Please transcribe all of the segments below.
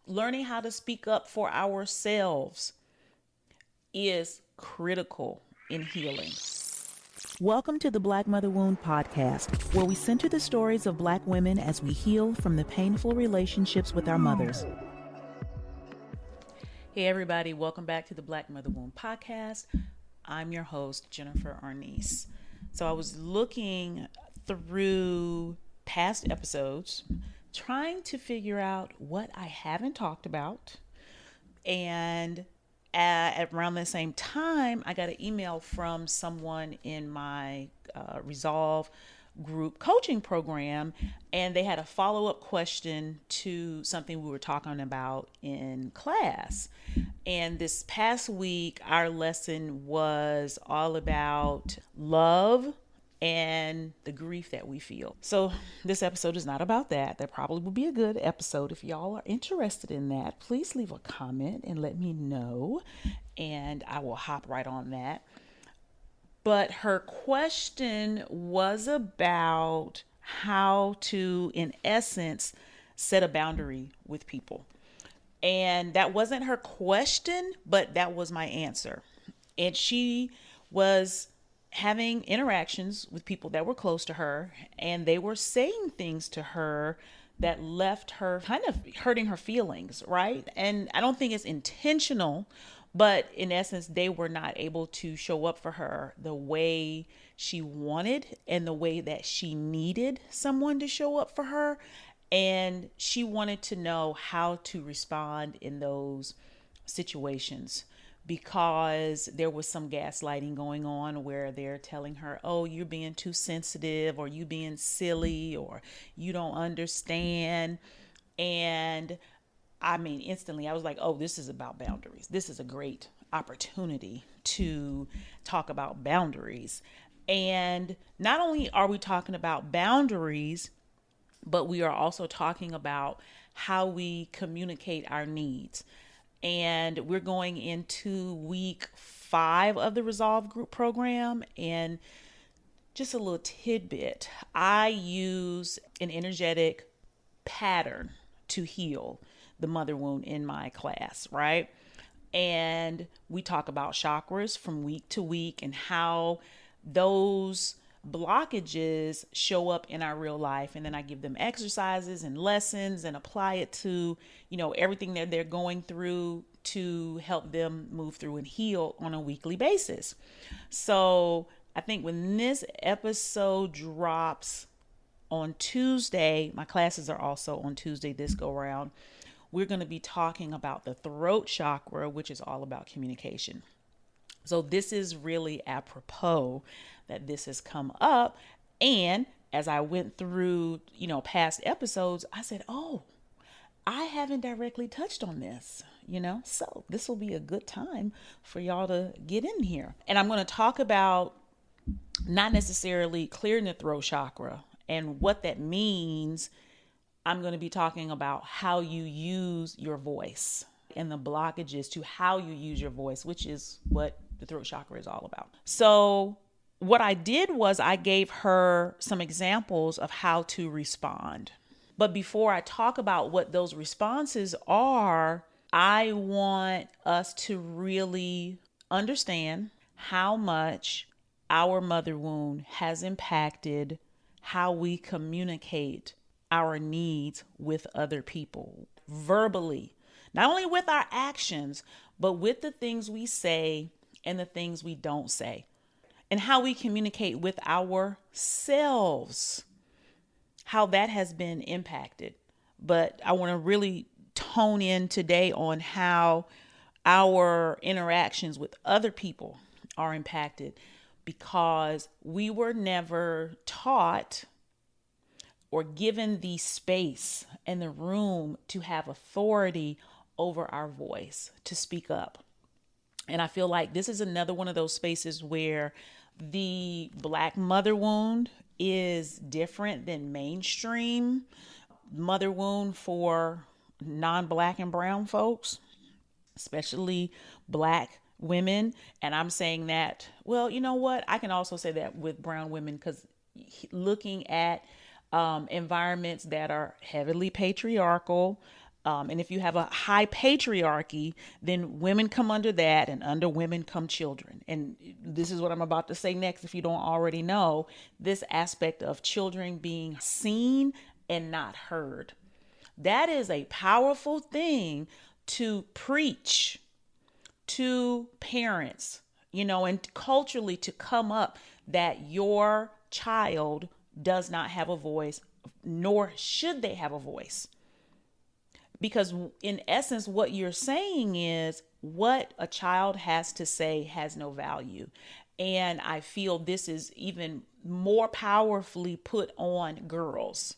learning how to speak up for ourselves is critical in healing. Welcome to the Black Mother Wound podcast, where we center the stories of Black women as we heal from the painful relationships with our mothers. Hey everybody, welcome back to the Black Mother Wound podcast. I'm your host, Jennifer Arnice. So I was looking through past episodes, trying to figure out what I haven't talked about. And at around the same time, I got an email from someone in my Resolve group coaching program, and they had a follow-up question to something we were talking about in class. And this past week, our lesson was all about love and the grief that we feel. So this episode is not about that. That probably will be a good episode. If y'all are interested in that, please leave a comment and let me know, and I will hop right on that. But her question was about how to, in essence, set a boundary with people. And that wasn't her question, but that was my answer. And she was having interactions with people that were close to her, and they were saying things to her that left her kind of hurting her feelings, right? And I don't think it's intentional, but in essence, they were not able to show up for her the way she wanted and the way that she needed someone to show up for her. And she wanted to know how to respond in those situations, because there was some gaslighting going on where they're telling her, oh, you're being too sensitive, or you being silly, or you don't understand. And I mean, instantly I was like, oh, this is about boundaries. This is a great opportunity to talk about boundaries. And not only are we talking about boundaries, but we are also talking about how we communicate our needs. And we're going into week 5 of the Resolve Group program. And just a little tidbit, I use an energetic pattern to heal the mother wound in my class, right? And we talk about chakras from week to week and how those blockages show up in our real life. And then I give them exercises and lessons and apply it to, everything that they're going through to help them move through and heal on a weekly basis. So I think when this episode drops on Tuesday, my classes are also on Tuesday this go around, we're going to be talking about the throat chakra, which is all about communication. So this is really apropos that this has come up. And as I went through, past episodes, I said, oh, I haven't directly touched on this, so this will be a good time for y'all to get in here. And I'm going to talk about not necessarily clearing the throat chakra and what that means. I'm going to be talking about how you use your voice and the blockages to how you use your voice, which is what the throat chakra is all about. So what I did was I gave her some examples of how to respond. But before I talk about what those responses are, I want us to really understand how much our mother wound has impacted how we communicate our needs with other people verbally, not only with our actions, but with the things we say and the things we don't say, and how we communicate with ourselves, how that has been impacted. But I want to really tone in today on how our interactions with other people are impacted, because we were never taught or given the space and the room to have authority over our voice, to speak up. And I feel like this is another one of those spaces where the Black mother wound is different than mainstream mother wound for non-Black and brown folks, especially Black women. And I'm saying that, well, you know what? I can also say that with brown women, because looking at environments that are heavily patriarchal, And if you have a high patriarchy, then women come under that, and under women come children. And this is what I'm about to say next. If you don't already know, this aspect of children being seen and not heard. That is a powerful thing to preach to parents, and culturally to come up that your child does not have a voice, nor should they have a voice. Because in essence, what you're saying is what a child has to say has no value. And I feel this is even more powerfully put on girls,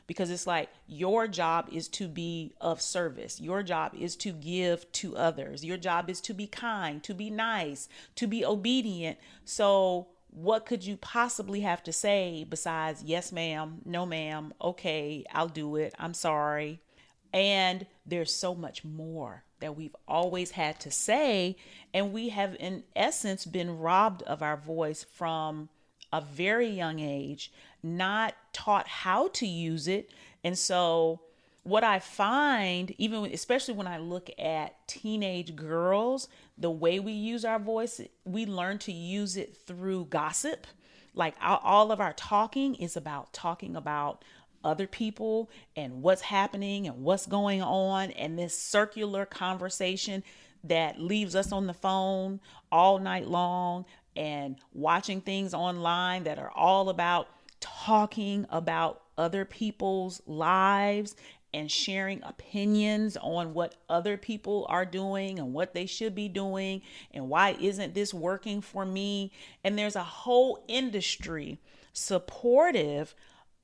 because it's like your job is to be of service. Your job is to give to others. Your job is to be kind, to be nice, to be obedient. So what could you possibly have to say besides yes, ma'am, no, ma'am, okay, I'll do it, I'm sorry? And there's so much more that we've always had to say. And we have, in essence, been robbed of our voice from a very young age, not taught how to use it. And so, what I find, even especially when I look at teenage girls, the way we use our voice, we learn to use it through gossip. Like all of our talking is about talking about other people and what's happening and what's going on, and this circular conversation that leaves us on the phone all night long and watching things online that are all about talking about other people's lives and sharing opinions on what other people are doing and what they should be doing and why isn't this working for me. And there's a whole industry supportive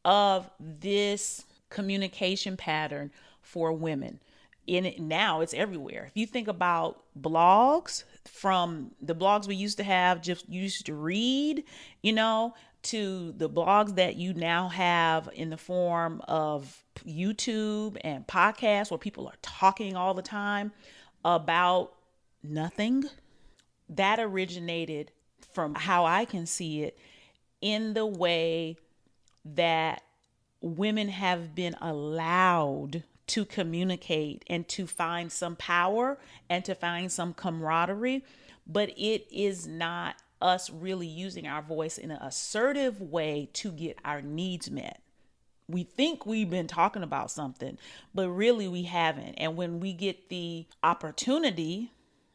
of this communication pattern for women. In it now, it's everywhere. If you think about blogs, from the blogs we used to have, just used to read, to the blogs that you now have in the form of YouTube and podcasts where people are talking all the time about nothing. That originated, from how I can see it, in the way that women have been allowed to communicate and to find some power and to find some camaraderie, but it is not us really using our voice in an assertive way to get our needs met. We think we've been talking about something, but really we haven't. And when we get the opportunity,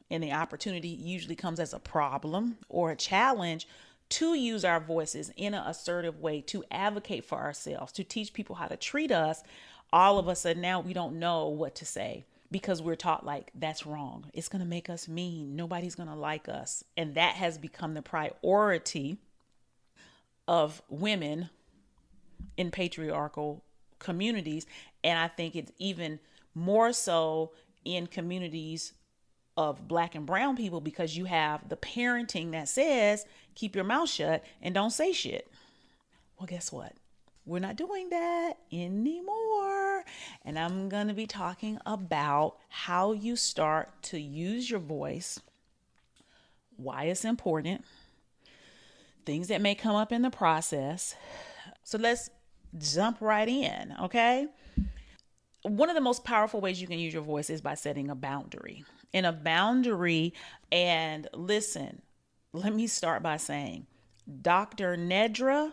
and the opportunity usually comes as a problem or a challenge, to use our voices in an assertive way, to advocate for ourselves, to teach people how to treat us, all of a sudden now we don't know what to say, because we're taught like that's wrong. It's going to make us mean. Nobody's going to like us. And that has become the priority of women in patriarchal communities. And I think it's even more so in communities of Black and brown people, because you have the parenting that says keep your mouth shut and don't say shit. Well, guess what? We're not doing that anymore. And I'm going to be talking about how you start to use your voice, why it's important, things that may come up in the process. So let's jump right in, okay? One of the most powerful ways you can use your voice is by setting a boundary. And a boundary, and listen, let me start by saying, Dr. Nedra,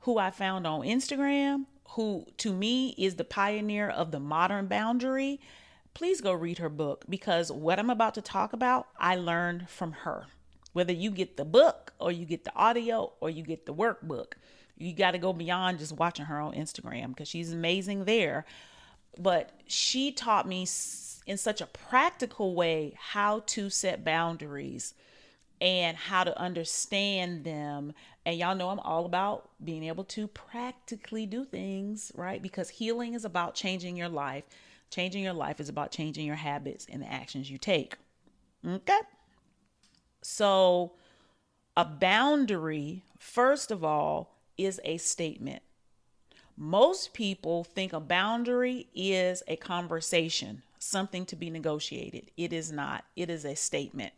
who I found on Instagram, who to me is the pioneer of the modern boundary, please go read her book, because what I'm about to talk about, I learned from her. Whether you get the book or you get the audio or you get the workbook, you got to go beyond just watching her on Instagram, because she's amazing there. But she taught me in such a practical way how to set boundaries and how to understand them. And y'all know I'm all about being able to practically do things, right? Because healing is about changing your life. Changing your life is about changing your habits and the actions you take. Okay? So a boundary, first of all, is a statement. Most people think a boundary is a conversation, something to be negotiated. It is not. It is a statement.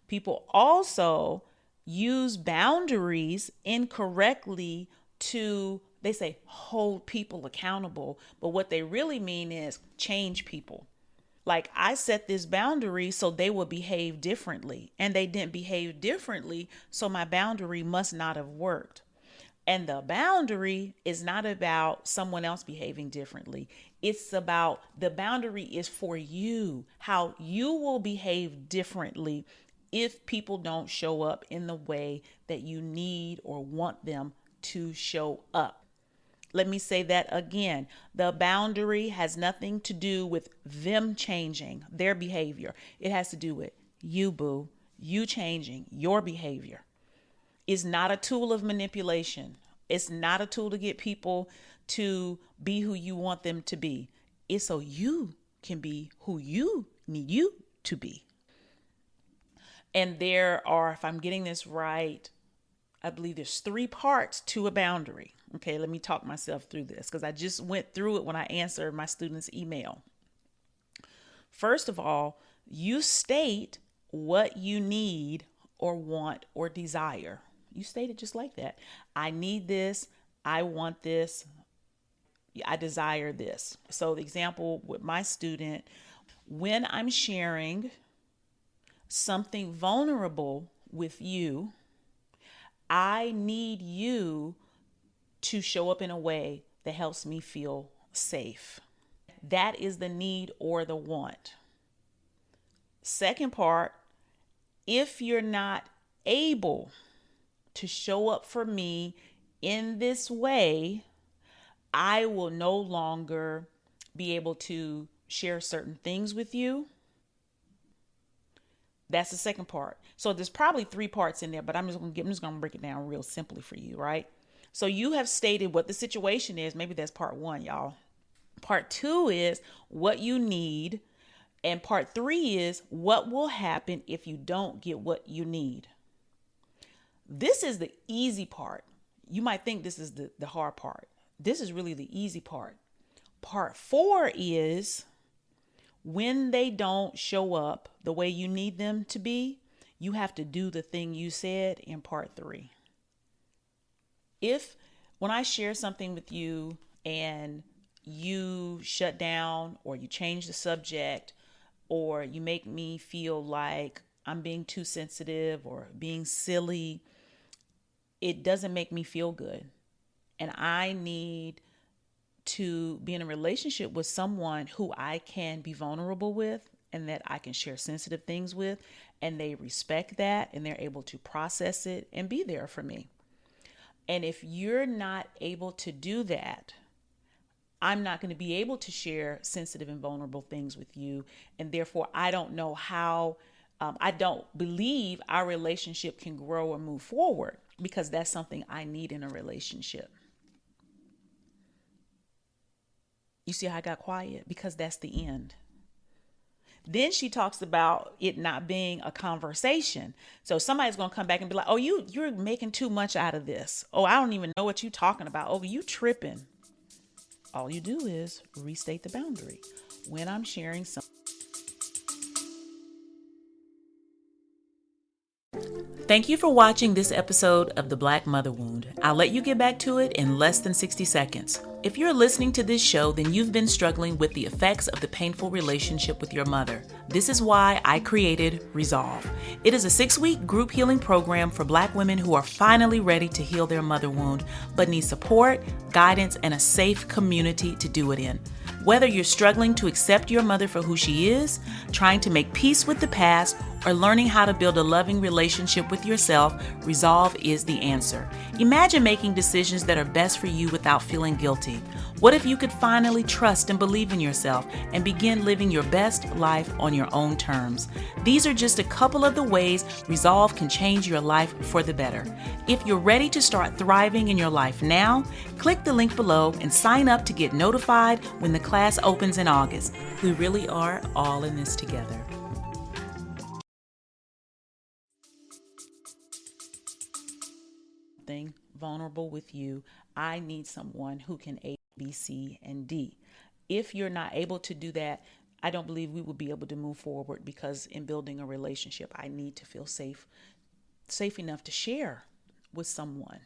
People also use boundaries incorrectly to They say hold people accountable, but what they really mean is change people. Like, I set this boundary so they will behave differently, and they didn't behave differently, so my boundary must not have worked. And the boundary is not about someone else behaving differently. It's about the boundary is for you, how you will behave differently if people don't show up in the way that you need or want them to show up. Let me say that again. The boundary has nothing to do with them changing their behavior. It has to do with you, boo, you changing your behavior. It's not a tool of manipulation. It's not a tool to get people to be who you want them to be. It's so you can be who you need you to be. And there are, if I'm getting this right, I believe there's 3 parts to a boundary. Okay, let me talk myself through this because I just went through it when I answered my students' email. First of all, you state what you need or want or desire. You state it just like that. I need this. I want this. I desire this. So the example with my student, when I'm sharing something vulnerable with you, I need you to show up in a way that helps me feel safe. That is the need or the want. Second part, if you're not able to show up for me in this way, I will no longer be able to share certain things with you. That's the second part. So there's probably 3 parts in there, but I'm just gonna break it down real simply for you, right? So you have stated what the situation is. Maybe that's part 1, y'all. Part 2 is what you need. And part 3 is what will happen if you don't get what you need. This is the easy part. You might think this is the hard part. This is really the easy part. Part 4 is when they don't show up the way you need them to be, you have to do the thing you said in part 3. If when I share something with you and you shut down or you change the subject or you make me feel like I'm being too sensitive or being silly, it doesn't make me feel good. And I need to be in a relationship with someone who I can be vulnerable with and that I can share sensitive things with, and they respect that and they're able to process it and be there for me. And if you're not able to do that, I'm not going to be able to share sensitive and vulnerable things with you. And therefore, I don't know how, I don't believe our relationship can grow or move forward because that's something I need in a relationship. You see how I got quiet? Because that's the end. Then she talks about it not being a conversation. So somebody's going to come back and be like, oh, you're making too much out of this. Oh, I don't even know what you're talking about. Oh, you tripping. All you do is restate the boundary. When I'm sharing something. Thank you for watching this episode of The Black Mother Wound. I'll let you get back to it in less than 60 seconds. If you're listening to this show, then you've been struggling with the effects of the painful relationship with your mother. This is why I created Resolve. It is a 6-week group healing program for Black women who are finally ready to heal their mother wound, but need support, guidance, and a safe community to do it in. Whether you're struggling to accept your mother for who she is, trying to make peace with the past, or learning how to build a loving relationship with yourself, Resolve is the answer. Imagine making decisions that are best for you without feeling guilty. What if you could finally trust and believe in yourself and begin living your best life on your own terms? These are just a couple of the ways Resolve can change your life for the better. If you're ready to start thriving in your life now, click the link below and sign up to get notified when the class opens in August. We really are all in this together. Vulnerable with you, I need someone who can A, B, C, and D. If you're not able to do that, I don't believe we will be able to move forward, because in building a relationship, I need to feel safe enough to share with someone.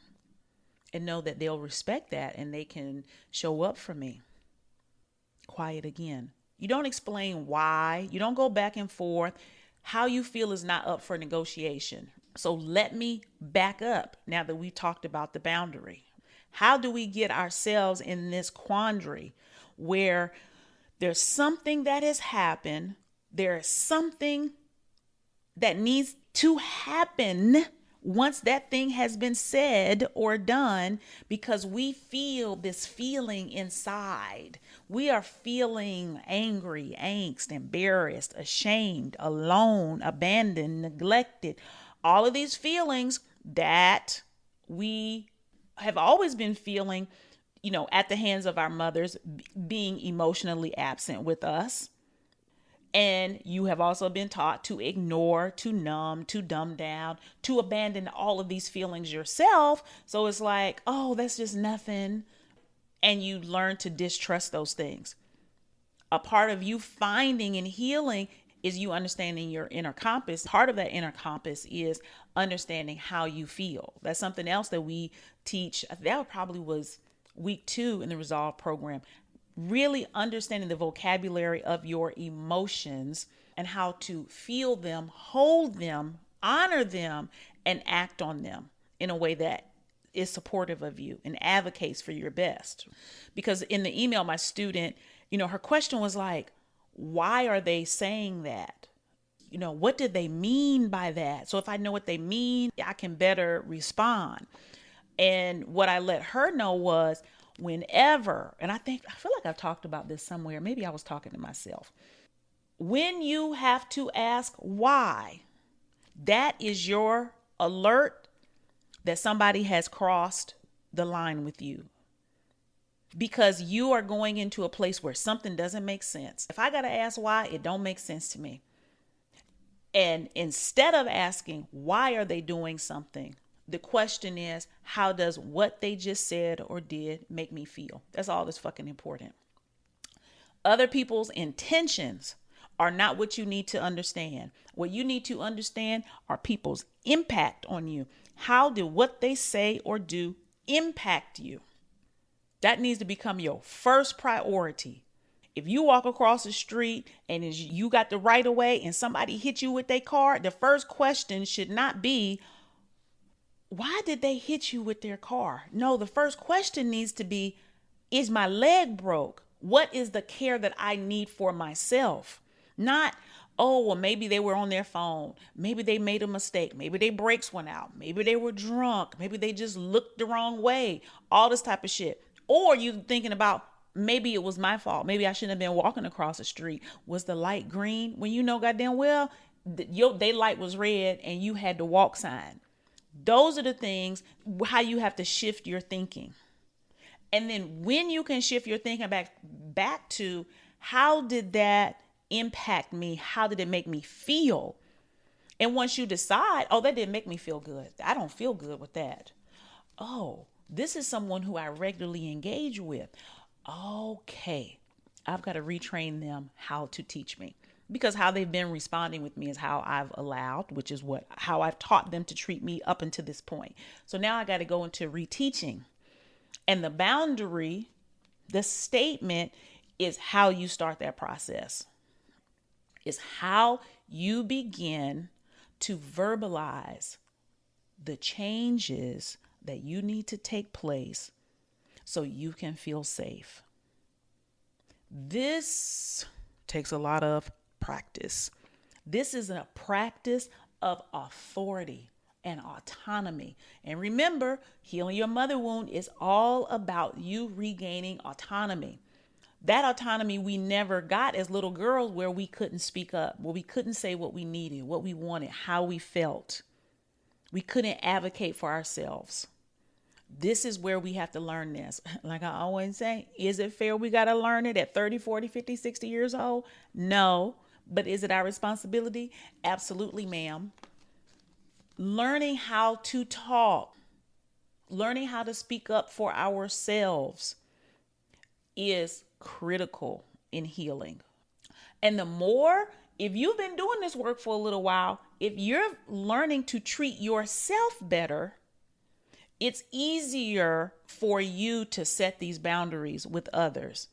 and know that they'll respect that and they can show up for me. Quiet again. You don't explain why. You don't go back and forth. How you feel is not up for negotiation. So let me back up now that we talked about the boundary. How do we get ourselves in this quandary where there's something that has happened, there is something that needs to happen once that thing has been said or done, because we feel this feeling inside. We are feeling angry, angst, embarrassed, ashamed, alone, abandoned, neglected. All of these feelings that we have always been feeling, at the hands of our mothers, being emotionally absent with us. And you have also been taught to ignore, to numb, to dumb down, to abandon all of these feelings yourself. So it's like, oh, that's just nothing. And you learn to distrust those things. A part of you finding and healing is you understanding your inner compass. Part of that inner compass is understanding how you feel. That's something else that we teach. That probably was week 2 in the Resolve program. Really understanding the vocabulary of your emotions and how to feel them, hold them, honor them, and act on them in a way that is supportive of you and advocates for your best. Because in the email, my student, her question was like, why are they saying that? What did they mean by that? So if I know what they mean, I can better respond. And what I let her know was, whenever, and I feel like I've talked about this somewhere, maybe I was talking to myself. When you have to ask why, that is your alert that somebody has crossed the line with you. Because you are going into a place where something doesn't make sense. If I got to ask why, it don't make sense to me. And instead of asking, why are they doing something? The question is, how does what they just said or did make me feel? That's all that's fucking important. Other people's intentions are not what you need to understand. What you need to understand are people's impact on you. How did what they say or do impact you? That needs to become your first priority. If you walk across the street and you got the right of way and somebody hit you with their car, the first question should not be, why did they hit you with their car? No, the first question needs to be, is my leg broke? What is the care that I need for myself? Not, oh, well, maybe they were on their phone. Maybe they made a mistake. Maybe their brakes went out. Maybe they were drunk. Maybe they just looked the wrong way. All this type of shit. Or you thinking about, maybe it was my fault. Maybe I shouldn't have been walking across the street. Was the light green? When you know goddamn well, their light was red and you had the walk sign. Those are the things, how you have to shift your thinking. And then when you can shift your thinking back to, how did that impact me? How did it make me feel? And once you decide, oh, that didn't make me feel good. I don't feel good with that. Oh, this is someone who I regularly engage with. Okay, I've got to retrain them how to teach me. Because how they've been responding with me is how I've allowed, which is how I've taught them to treat me up until this point. So now I got to go into reteaching. And the boundary, the statement, is how you start that process. It's how you begin to verbalize the changes that you need to take place so you can feel safe. This takes a lot of practice. This is a practice of authority and autonomy. And remember, healing your mother wound is all about you regaining autonomy. That autonomy we never got as little girls, where we couldn't speak up, where we couldn't say what we needed, what we wanted, how we felt. We couldn't advocate for ourselves. This is where we have to learn this. Like I always say, is it fair we got to learn it at 30, 40, 50, 60 years old? No. But is it our responsibility? Absolutely, ma'am. Learning how to talk, learning how to speak up for ourselves is critical in healing. And the more, if you've been doing this work for a little while, if you're learning to treat yourself better, It's easier for you to set these boundaries with others.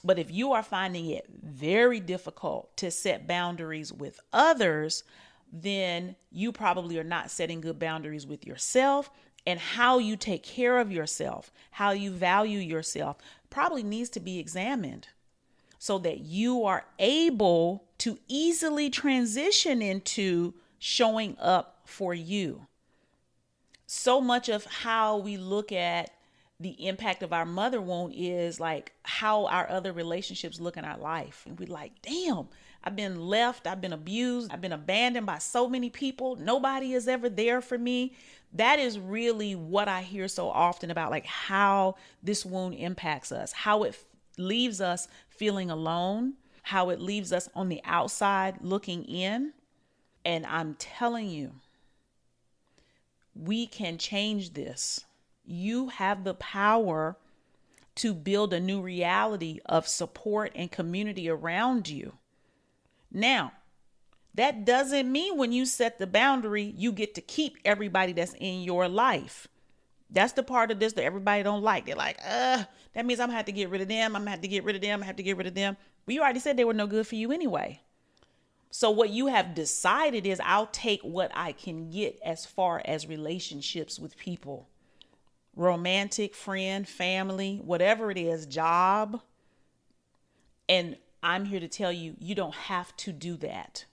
But if you are finding it very difficult to set boundaries with others, then you probably are not setting good boundaries with yourself. And how you take care of yourself, how you value yourself, probably needs to be examined so that you are able to easily transition into showing up for you. So much of how we look at the impact of our mother wound is like how our other relationships look in our life. And we're like, damn, I've been left, I've been abused, I've been abandoned by so many people. Nobody is ever there for me. That is really what I hear so often about, like how this wound impacts us, how it leaves us feeling alone, how it leaves us on the outside looking in. And I'm telling you, we can change this. You have the power to build a new reality of support and community around you. Now, that doesn't mean when you set the boundary, you get to keep everybody that's in your life. That's the part of this that everybody don't like. They're like, that means I'm gonna have to get rid of them. I'm gonna have to get rid of them. I have to get rid of them. But you already said they were no good for you anyway. So what you have decided is I'll take what I can get as far as relationships with people. Romantic, friend, family, whatever it is, job. And I'm here to tell you, you don't have to do that.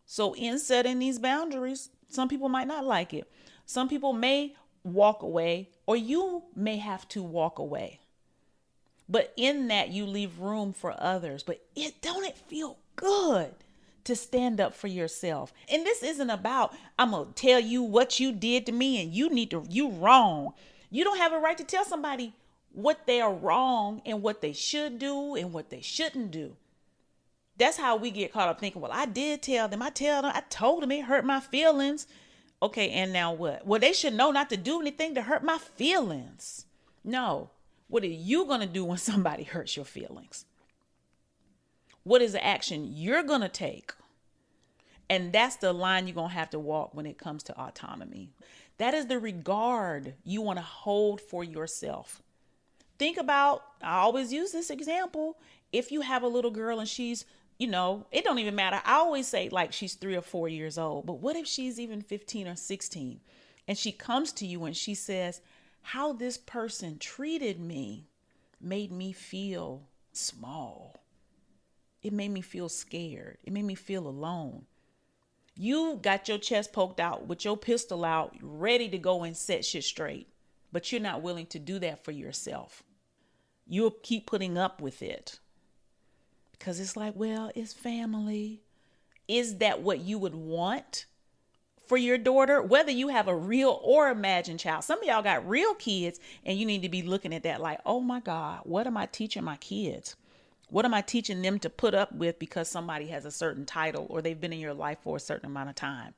So in setting these boundaries, some people might not like it. Some people may walk away, or you may have to walk away. But in that, you leave room for others. But don't it feel good to stand up for yourself? And this isn't about, I'm going to tell you what you did to me and you wrong. You don't have a right to tell somebody what they are wrong and what they should do and what they shouldn't do. That's how we get caught up thinking, well, I did tell them. I told them it hurt my feelings. Okay, and now what? Well, they should know not to do anything to hurt my feelings. No. What are you going to do when somebody hurts your feelings? What is the action you're going to take? And that's the line you're going to have to walk when it comes to autonomy. That is the regard you want to hold for yourself. Think about, I always use this example. If you have a little girl and she's, it don't even matter. I always say like she's 3 or 4 years old. But what if she's even 15 or 16 and she comes to you and she says, how this person treated me made me feel small. It made me feel scared. It made me feel alone. You got your chest poked out with your pistol out, ready to go and set shit straight. But you're not willing to do that for yourself. You'll keep putting up with it. Because it's like, well, it's family. Is that what you would want for your daughter? Whether you have a real or imagined child. Some of y'all got real kids and you need to be looking at that like, oh my God, what am I teaching my kids? What am I teaching them to put up with because somebody has a certain title or they've been in your life for a certain amount of time?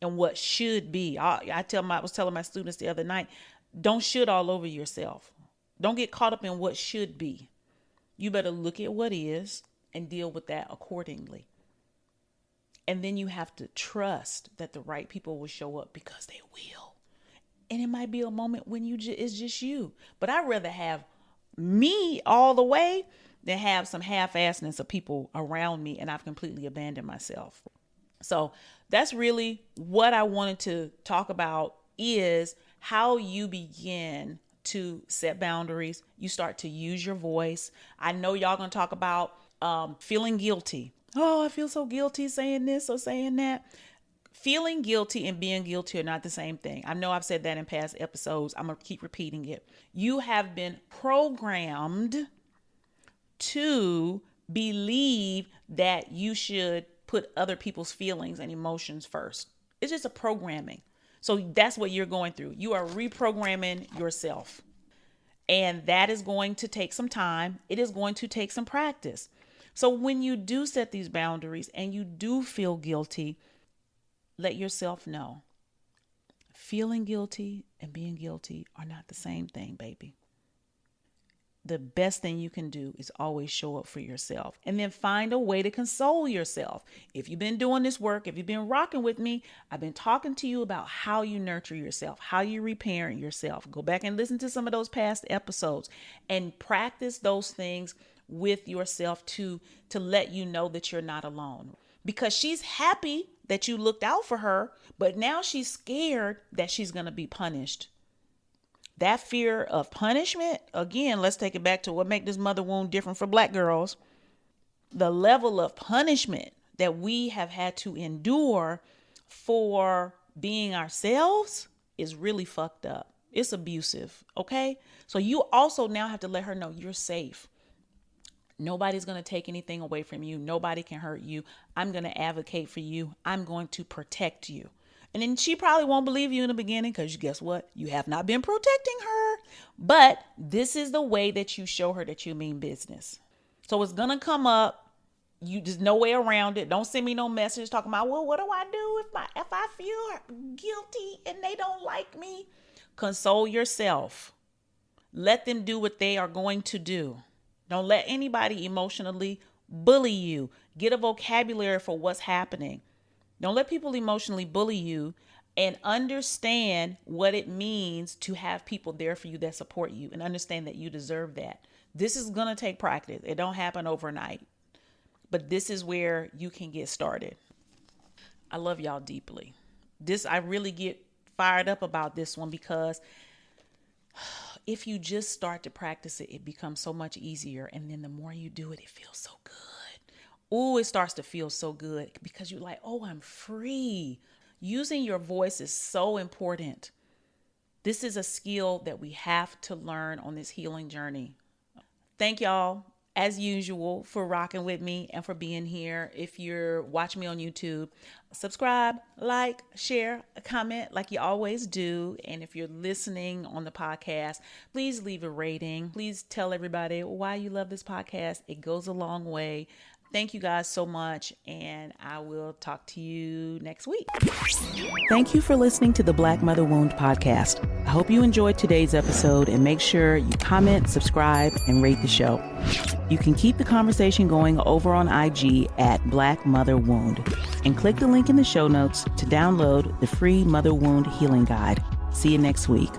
And what should be. I was telling my students the other night, don't should all over yourself. Don't get caught up in what should be. You better look at what is and deal with that accordingly. And then you have to trust that the right people will show up because they will. And it might be a moment when it's just you. But I'd rather have me all the way than have some half-assedness of people around me and I've completely abandoned myself. So that's really what I wanted to talk about, is how you begin to set boundaries. You start to use your voice. I know y'all going to talk about feeling guilty. Oh, I feel so guilty saying this or saying that. Feeling guilty and being guilty are not the same thing. I know I've said that in past episodes. I'm going to keep repeating it. You have been programmed to believe that you should put other people's feelings and emotions first. It's just a programming. So that's what you're going through. You are reprogramming yourself. And that is going to take some time. It is going to take some practice. So when you do set these boundaries and you do feel guilty, let yourself know. Feeling guilty and being guilty are not the same thing, baby. the best thing you can do is always show up for yourself, and then find a way to console yourself. If you've been doing this work, if you've been rocking with me, I've been talking to you about how you nurture yourself, how you reparent yourself. Go back and listen to some of those past episodes and practice those things with yourself to let you know that you're not alone. Because she's happy that you looked out for her, but now she's scared that she's going to be punished. That fear of punishment, again, let's take it back to what makes this mother wound different for Black girls. The level of punishment that we have had to endure for being ourselves is really fucked up. It's abusive, okay? So you also now have to let her know you're safe. Nobody's going to take anything away from you. Nobody can hurt you. I'm going to advocate for you. I'm going to protect you. And then she probably won't believe you in the beginning because guess what? You have not been protecting her. But this is the way that you show her that you mean business. So it's going to come up. There's no way around it. Don't send me no message talking about, well, what do I do if I feel guilty and they don't like me? Console yourself. Let them do what they are going to do. Don't let anybody emotionally bully you. Get a vocabulary for what's happening. Don't let people emotionally bully you, and understand what it means to have people there for you that support you, and understand that you deserve that. This is going to take practice. It don't happen overnight, but this is where you can get started. I love y'all deeply. I really get fired up about this one because if you just start to practice it, it becomes so much easier. And then the more you do it, it feels so good. Oh, it starts to feel so good because you're like, oh, I'm free. Using your voice is so important. This is a skill that we have to learn on this healing journey. Thank y'all, as usual, for rocking with me and for being here. If you're watching me on YouTube, subscribe, like, share, comment like you always do. And if you're listening on the podcast, please leave a rating. Please tell everybody why you love this podcast. It goes a long way. Thank you guys so much, and I will talk to you next week. Thank you for listening to the Black Mother Wound podcast. I hope you enjoyed today's episode, and make sure you comment, subscribe, and rate the show. You can keep the conversation going over on IG at Black Mother Wound, and click the link in the show notes to download the free Mother Wound Healing Guide. See you next week.